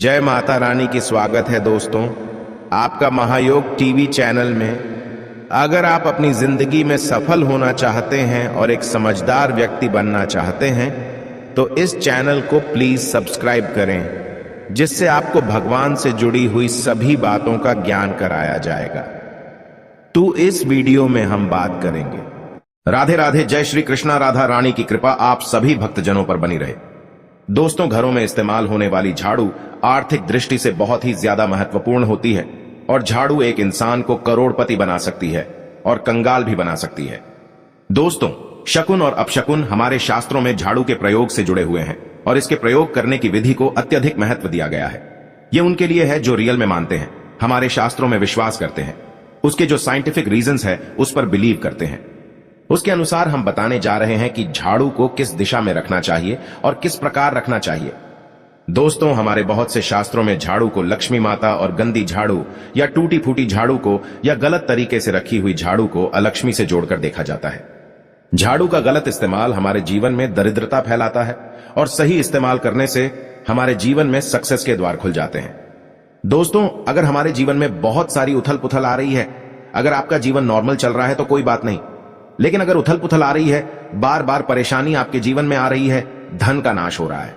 जय माता रानी की स्वागत है दोस्तों आपका महायोग टीवी चैनल में। अगर आप अपनी जिंदगी में सफल होना चाहते हैं और एक समझदार व्यक्ति बनना चाहते हैं तो इस चैनल को प्लीज सब्सक्राइब करें, जिससे आपको भगवान से जुड़ी हुई सभी बातों का ज्ञान कराया जाएगा। तो इस वीडियो में हम बात करेंगे। राधे राधे, जय श्री कृष्णा। राधा रानी की कृपा आप सभी भक्तजनों पर बनी रहे। दोस्तों, घरों में इस्तेमाल होने वाली झाड़ू आर्थिक दृष्टि से बहुत ही ज्यादा महत्वपूर्ण होती है और झाड़ू एक इंसान को करोड़पति बना सकती है और कंगाल भी बना सकती है। दोस्तों, शकुन और अपशकुन हमारे शास्त्रों में झाड़ू के प्रयोग से जुड़े हुए हैं और इसके प्रयोग करने की विधि को अत्यधिक महत्व दिया गया है। यह उनके लिए है जो रियल में मानते हैं, हमारे शास्त्रों में विश्वास करते हैं, उसके जो साइंटिफिक रीजंस है उस पर बिलीव करते हैं। उसके अनुसार हम बताने जा रहे हैं कि झाड़ू को किस दिशा में रखना चाहिए और किस प्रकार रखना चाहिए। दोस्तों, हमारे बहुत से शास्त्रों में झाड़ू को लक्ष्मी माता और गंदी झाड़ू या टूटी फूटी झाड़ू को या गलत तरीके से रखी हुई झाड़ू को अलक्ष्मी से जोड़कर देखा जाता है। झाड़ू का गलत इस्तेमाल हमारे जीवन में दरिद्रता फैलाता है और सही इस्तेमाल करने से हमारे जीवन में सक्सेस के द्वार खुल जाते हैं। दोस्तों, अगर हमारे जीवन में बहुत सारी उथल पुथल आ रही है, अगर आपका जीवन नॉर्मल चल रहा है तो कोई बात नहीं, लेकिन अगर उथल पुथल आ रही है, बार बार परेशानी आपके जीवन में आ रही है, धन का नाश हो रहा है,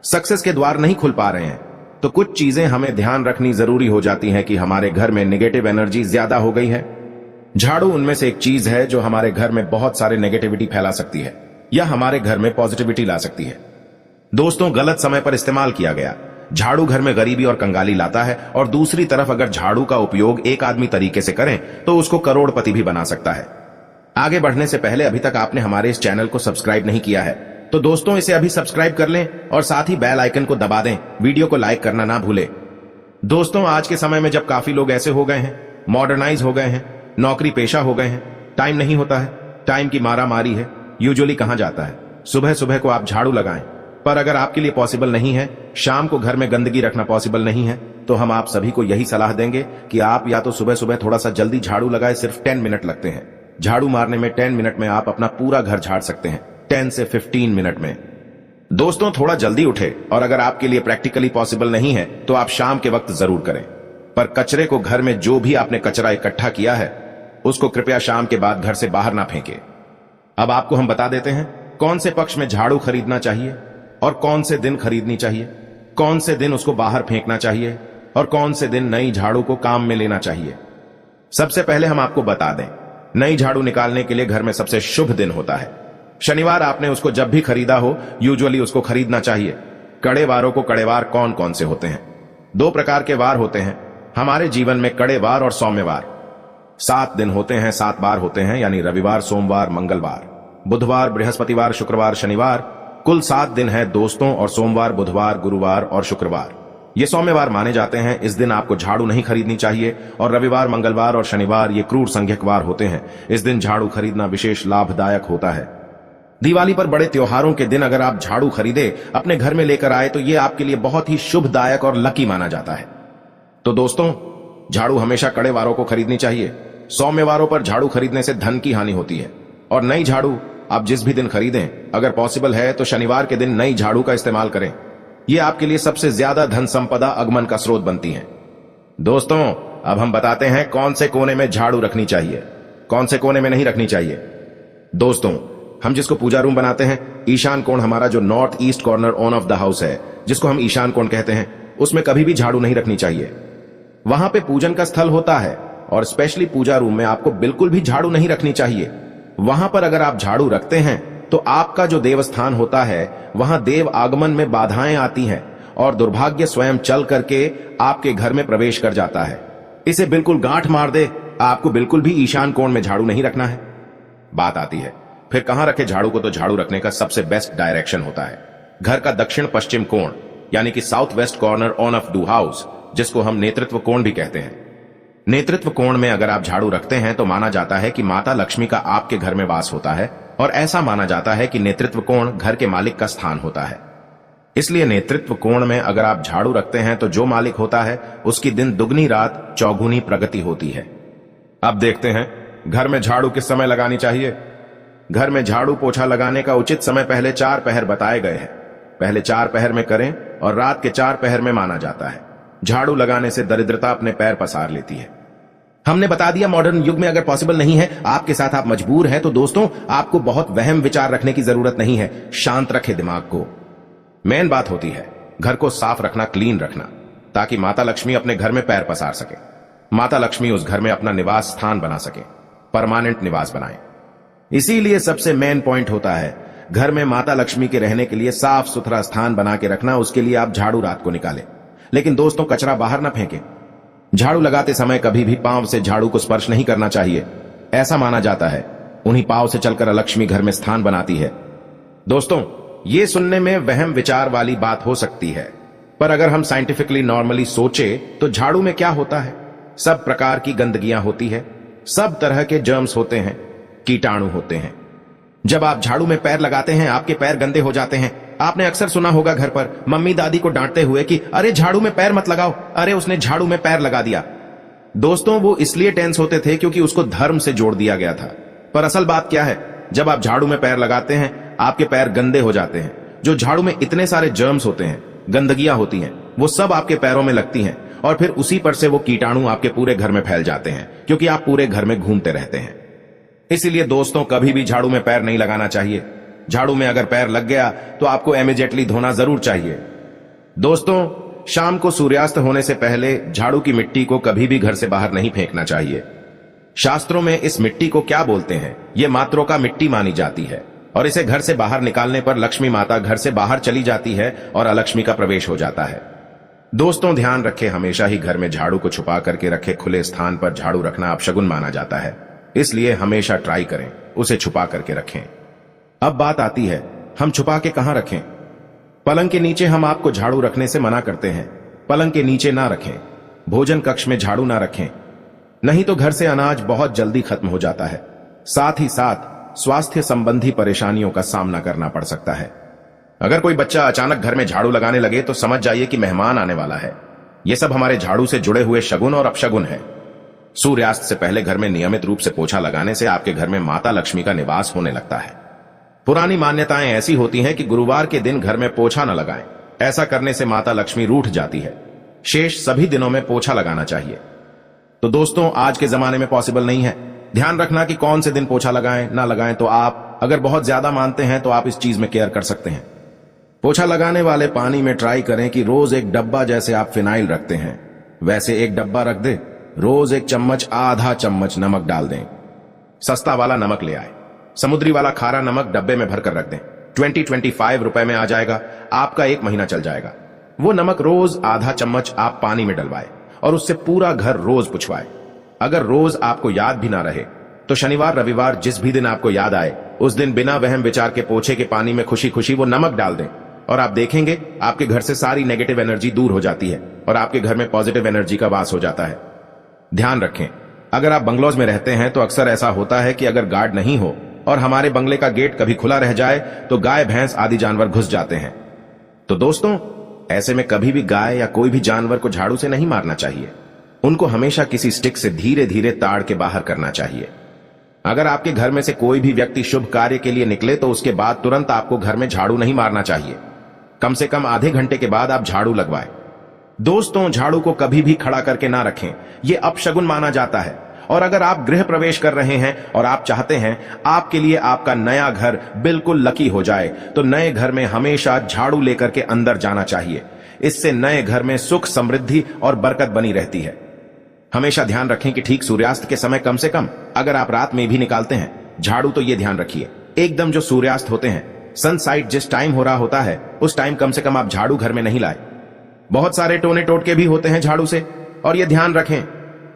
सक्सेस के द्वार नहीं खुल पा रहे हैं, तो कुछ चीजें हमें ध्यान रखनी जरूरी हो जाती हैं कि हमारे घर में नेगेटिव एनर्जी ज्यादा हो गई है। झाड़ू उनमें से एक चीज है जो हमारे घर में बहुत सारे नेगेटिविटी फैला सकती है या हमारे घर में पॉजिटिविटी ला सकती है। दोस्तों, गलत समय पर इस्तेमाल किया गया झाड़ू घर में गरीबी और कंगाली लाता है और दूसरी तरफ अगर झाड़ू का उपयोग एक आदमी तरीके से करें तो उसको करोड़पति भी बना सकता है। आगे बढ़ने से पहले अभी तक आपने हमारे इस चैनल को सब्सक्राइब नहीं किया है तो दोस्तों इसे अभी सब्सक्राइब कर लें और साथ ही बेल आइकन को दबा दें। वीडियो को लाइक करना ना भूलें। दोस्तों, आज के समय में जब काफी लोग ऐसे हो गए हैं, मॉडर्नाइज हो गए हैं, नौकरी पेशा हो गए हैं, टाइम नहीं होता है, टाइम की मारा मारी है, यूजुअली कहां जाता है, सुबह सुबह को आप झाड़ू लगाएं। पर अगर आपके लिए पॉसिबल नहीं है, शाम को घर में गंदगी रखना पॉसिबल नहीं है, तो हम आप सभी को यही सलाह देंगे कि आप या तो सुबह सुबह थोड़ा सा जल्दी झाड़ू लगाए। सिर्फ 10 मिनट लगते हैं झाड़ू मारने में। 10 मिनट में आप अपना पूरा घर झाड़ सकते हैं, 10 से 15 मिनट में। दोस्तों, थोड़ा जल्दी उठे और अगर आपके लिए प्रैक्टिकली पॉसिबल नहीं है तो आप शाम के वक्त जरूर करें। पर कचरे को, घर में जो भी आपने कचरा इकट्ठा किया है उसको कृपया शाम के बाद घर से बाहर ना फेंके। अब आपको हम बता देते हैं कौन से पक्ष में झाड़ू खरीदना चाहिए और कौन से दिन खरीदनी चाहिए, कौन से दिन उसको बाहर फेंकना चाहिए और कौन से दिन नई झाड़ू को काम में लेना चाहिए। सबसे पहले हम आपको बता दें, नई झाड़ू निकालने के लिए घर में सबसे शुभ दिन होता है शनिवार। आपने उसको जब भी खरीदा हो यूजुअली उसको खरीदना चाहिए। कड़े वारों को, कड़े वार कौन कौन से होते हैं? 2 प्रकार के वार होते हैं हमारे जीवन में, कड़े वार और सौम्यवार। 7 दिन होते हैं, 7 बार होते हैं, यानी रविवार, सोमवार, मंगलवार, बुधवार, बृहस्पतिवार, शुक्रवार, शनिवार। कुल 7 दिन है दोस्तों, और सोमवार, बुधवार, गुरुवार और शुक्रवार ये सौम्यवार माने जाते हैं। इस दिन आपको झाड़ू नहीं खरीदनी चाहिए और रविवार, मंगलवार और शनिवार ये क्रूर संज्ञक वार होते हैं। इस दिन झाड़ू खरीदना विशेष लाभदायक होता है। दिवाली पर, बड़े त्योहारों के दिन अगर आप झाड़ू खरीदे, अपने घर में लेकर आए तो ये आपके लिए बहुत ही शुभदायक और लकी माना जाता है। तो दोस्तों, झाड़ू हमेशा कड़े वारों को खरीदनी चाहिए। सौम्यवारों पर झाड़ू खरीदने से धन की हानि होती है। और नई झाड़ू आप जिस भी दिन खरीदें, अगर पॉसिबल है तो शनिवार के दिन नई झाड़ू का इस्तेमाल करें। ये आपके लिए सबसे ज्यादा धन संपदा आगमन का स्रोत बनती है। दोस्तों, अब हम बताते हैं कौन से कोने में झाड़ू रखनी चाहिए, कौन से कोने में नहीं रखनी चाहिए। दोस्तों, हम जिसको पूजा रूम बनाते हैं, ईशान कोण हमारा जो north east corner on off the house है, जिसको हम ईशान कोण कहते हैं, उसमें कभी भी झाड़ू नहीं रखनी चाहिए। वहां पे पूजन का स्थल होता है और स्पेशली पूजा रूम में आपको बिल्कुल भी झाड़ू नहीं रखनी चाहिए। वहां पर अगर आप झाड़ू रखते हैं तो आपका जो देवस्थान होता है वहां देव आगमन में बाधाएं आती हैं और दुर्भाग्य स्वयं चल करके आपके घर में प्रवेश कर जाता है। इसे बिल्कुल गांठ मार दे, आपको बिल्कुल भी ईशान कोण में झाड़ू नहीं रखना है। बात आती है फिर कहां रखे झाड़ू को, तो झाड़ू रखने का सबसे बेस्ट डायरेक्शन होता है घर का दक्षिण पश्चिम कोण, यानी कि south west corner on off the house, जिसको हम नेतृत्व कोण भी कहते हैं। नेतृत्व कोण में अगर आप झाड़ू रखते हैं तो माना जाता है कि माता लक्ष्मी का आपके घर में वास होता है और ऐसा माना जाता है कि नेतृत्व कोण घर के मालिक का स्थान होता है। इसलिए नेतृत्व कोण में अगर आप झाड़ू रखते हैं तो जो मालिक होता है उसकी दिन दुगनी रात चौगुनी प्रगति होती है। अब देखते हैं घर में झाड़ू किस समय लगानी चाहिए। घर में झाड़ू पोछा लगाने का उचित समय पहले 4 पहर बताए गए हैं। पहले 4 पहर में करें और रात के 4 पहर में माना जाता है। झाड़ू लगाने से दरिद्रता अपने पैर पसार लेती है। हमने बता दिया मॉडर्न युग में अगर पॉसिबल नहीं है आपके साथ, आप मजबूर हैं, तो दोस्तों आपको बहुत वहम विचार रखने की जरूरत नहीं है। शांत रखे दिमाग को। मेन बात होती है घर को साफ रखना, क्लीन रखना, ताकि माता लक्ष्मी अपने घर में पैर पसार सके। माता लक्ष्मी उस घर में अपना निवास स्थान बना सके, परमानेंट निवास बनाए। इसीलिए सबसे मेन पॉइंट होता है घर में माता लक्ष्मी के रहने के लिए साफ सुथरा स्थान बना के रखना। उसके लिए आप झाड़ू रात को निकालें, लेकिन दोस्तों कचरा बाहर ना फेंकें। झाड़ू लगाते समय कभी भी पांव से झाड़ू को स्पर्श नहीं करना चाहिए। ऐसा माना जाता है उन्हीं पांव से चलकर लक्ष्मी घर में स्थान बनाती है। दोस्तों ये सुनने में वहम विचार वाली बात हो सकती है, पर अगर हम साइंटिफिकली नॉर्मली सोचे तो झाड़ू में क्या होता है? सब प्रकार की गंदगियां होती है, सब तरह के जर्म्स होते हैं, कीटाणु होते हैं। जब आप झाड़ू में पैर लगाते हैं आपके पैर गंदे हो जाते हैं। आपने अक्सर सुना होगा घर पर मम्मी दादी को डांटते हुए कि अरे झाड़ू में पैर मत लगाओ, अरे उसने झाड़ू में पैर लगा दिया। दोस्तों वो इसलिए टेंस होते थे क्योंकि उसको धर्म से जोड़ दिया गया था। पर असल बात क्या है, जब आप झाड़ू में पैर लगाते हैं आपके पैर गंदे हो जाते हैं। जो झाड़ू में इतने सारे जर्म्स होते हैं, गंदगियां होती हैं, वो सब आपके पैरों में लगती हैं और फिर उसी पर से वो कीटाणु आपके पूरे घर में फैल जाते हैं, क्योंकि आप पूरे घर में घूमते रहते हैं। इसीलिए दोस्तों कभी भी झाड़ू में पैर नहीं लगाना चाहिए। झाड़ू में अगर पैर लग गया तो आपको इमीडिएटली धोना जरूर चाहिए। दोस्तों शाम को सूर्यास्त होने से पहले झाड़ू की मिट्टी को कभी भी घर से बाहर नहीं फेंकना चाहिए। शास्त्रों में इस मिट्टी को क्या बोलते हैं? ये मात्रों का मिट्टी मानी जाती है और इसे घर से बाहर निकालने पर लक्ष्मी माता घर से बाहर चली जाती है और अलक्ष्मी का प्रवेश हो जाता है। दोस्तों ध्यान रखें, हमेशा ही घर में झाड़ू को छुपा करके रखे। खुले स्थान पर झाड़ू रखना अपशगुन माना जाता है, इसलिए हमेशा ट्राई करें उसे छुपा करके रखें। अब बात आती है हम छुपा के कहां रखें? पलंग के नीचे हम आपको झाड़ू रखने से मना करते हैं। पलंग के नीचे ना रखें। भोजन कक्ष में झाड़ू ना रखें, नहीं तो घर से अनाज बहुत जल्दी खत्म हो जाता है। साथ ही साथ स्वास्थ्य संबंधी परेशानियों का सामना करना पड़ सकता है। अगर कोई बच्चा अचानक घर में झाड़ू लगाने लगे तो समझ जाइए कि मेहमान आने वाला है। यह सब हमारे झाड़ू से जुड़े हुए शगुन और अपशगुन है। सूर्यास्त से पहले घर में नियमित रूप से पोछा लगाने से आपके घर में माता लक्ष्मी का निवास होने लगता है। पुरानी मान्यताएं ऐसी होती हैं कि गुरुवार के दिन घर में पोछा न लगाएं। ऐसा करने से माता लक्ष्मी रूठ जाती है। शेष सभी दिनों में पोछा लगाना चाहिए। तो दोस्तों आज के जमाने में पॉसिबल नहीं है। ध्यान रखना कि कौन से दिन पोछा लगाएं ना लगाएं। तो आप अगर बहुत ज्यादा मानते हैं तो आप इस चीज में केयर कर सकते हैं। पोछा लगाने वाले पानी में ट्राई करें कि रोज एक डब्बा, जैसे आप फिनाइल रखते हैं वैसे एक डब्बा रख दें। रोज 1 चम्मच, आधा चम्मच नमक डाल दें। सस्ता वाला नमक ले आए। समुद्री वाला खारा नमक डब्बे में भरकर रख दें। 20-25 रुपए में आ जाएगा। आपका 1 महीना चल जाएगा। वो नमक रोज आधा चम्मच आप पानी में डलवाए और उससे पूरा घर रोज पुछवाए। अगर रोज आपको याद भी ना रहे तो शनिवार रविवार जिस भी दिन आपको याद आए उस दिन बिना वहम विचार के पोछे के पानी में खुशी खुशी वो नमक डाल दें और आप देखेंगे आपके घर से सारी नेगेटिव एनर्जी दूर हो जाती है और आपके घर में पॉजिटिव एनर्जी का वास हो जाता है। ध्यान रखें, अगर आप बंगलोज में रहते हैं तो अक्सर ऐसा होता है कि अगर गार्ड नहीं हो और हमारे बंगले का गेट कभी खुला रह जाए तो गाय भैंस आदि जानवर घुस जाते हैं। तो दोस्तों ऐसे में कभी भी गाय या कोई भी जानवर को झाड़ू से नहीं मारना चाहिए। उनको हमेशा किसी स्टिक से धीरे धीरे ताड़ के बाहर करना चाहिए। अगर आपके घर में से कोई भी व्यक्ति शुभ कार्य के लिए निकले तो उसके बाद तुरंत आपको घर में झाड़ू नहीं मारना चाहिए। कम से कम आधे घंटे के बाद आप झाड़ू लगवाएं। दोस्तों झाड़ू को कभी भी खड़ा करके ना रखें, यह अपशगुन माना जाता है। और अगर आप गृह प्रवेश कर रहे हैं और आप चाहते हैं आपके लिए आपका नया घर बिल्कुल लकी हो जाए तो नए घर में हमेशा झाड़ू लेकर के अंदर जाना चाहिए। इससे नए घर में सुख, समृद्धि और बरकत बनी रहती है। हमेशा ध्यान रखें कि ठीक सूर्यास्त के समय कम से कम अगर आप रात में भी निकालते हैं झाड़ू तो ये ध्यान रखिए एकदम जो सूर्यास्त होते हैं, सनसाइट जिस टाइम हो रहा होता है उस टाइम कम से कम आप झाड़ू घर में नहीं लाए। बहुत सारे टोने टोटके भी होते हैं झाड़ू से, और ये ध्यान रखें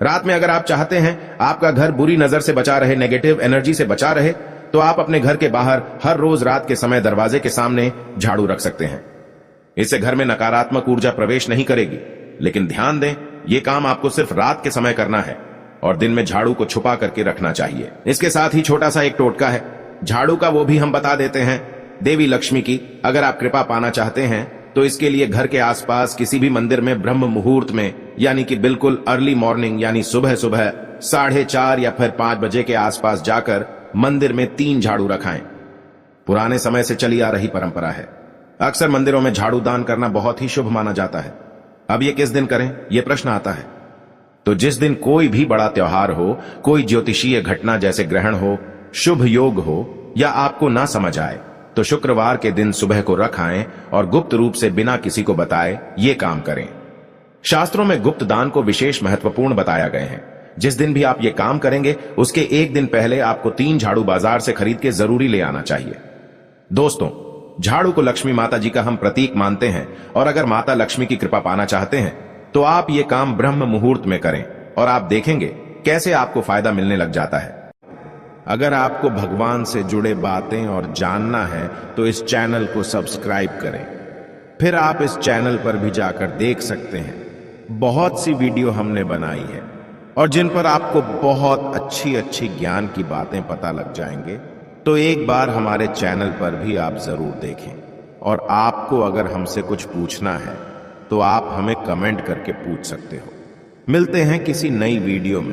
रात में अगर आप चाहते हैं आपका घर बुरी नजर से बचा रहे, नेगेटिव एनर्जी से बचा रहे, तो आप अपने घर के बाहर हर रोज रात के समय दरवाजे के सामने झाड़ू रख सकते हैं। इससे घर में नकारात्मक ऊर्जा प्रवेश नहीं करेगी। लेकिन ध्यान दें यह काम आपको सिर्फ रात के समय करना है और दिन में झाड़ू को छुपा करके रखना चाहिए। इसके साथ ही छोटा सा एक टोटका है झाड़ू का, वो भी हम बता देते हैं। देवी लक्ष्मी की अगर आप कृपा पाना चाहते हैं तो इसके लिए घर के आसपास किसी भी मंदिर में ब्रह्म मुहूर्त में, यानी कि बिल्कुल अर्ली मॉर्निंग, यानी सुबह सुबह 4:30 या फिर 5 बजे के आसपास जाकर मंदिर में 3 झाड़ू रखाएं। पुराने समय से चली आ रही परंपरा है। अक्सर मंदिरों में झाड़ू दान करना बहुत ही शुभ माना जाता है। अब ये किस दिन करें, यह प्रश्न आता है। तो जिस दिन कोई भी बड़ा त्योहार हो, कोई ज्योतिषीय घटना जैसे ग्रहण हो, शुभ योग हो, या आपको ना समझ आए, तो शुक्रवार के दिन सुबह को रख आएं और गुप्त रूप से बिना किसी को बताए ये काम करें। शास्त्रों में गुप्त दान को विशेष महत्वपूर्ण बताया गए हैं। जिस दिन भी आप ये काम करेंगे उसके एक दिन पहले आपको 3 झाड़ू बाजार से खरीद के जरूरी ले आना चाहिए। दोस्तों, झाड़ू को लक्ष्मी माता जी का हम प्रतीक मानते हैं और अगर माता लक्ष्मी की कृपा पाना चाहते हैं तो आप ये काम ब्रह्म मुहूर्त में करें और आप देखेंगे कैसे आपको फायदा मिलने लग जाता है। अगर आपको भगवान से जुड़े बातें और जानना है तो इस चैनल को सब्सक्राइब करें। फिर आप इस चैनल पर भी जाकर देख सकते हैं, बहुत सी वीडियो हमने बनाई है और जिन पर आपको बहुत अच्छी अच्छी ज्ञान की बातें पता लग जाएंगे। तो एक बार हमारे चैनल पर भी आप जरूर देखें। और आपको अगर हमसे कुछ पूछना है तो आप हमें कमेंट करके पूछ सकते हो। मिलते हैं किसी नई वीडियो में।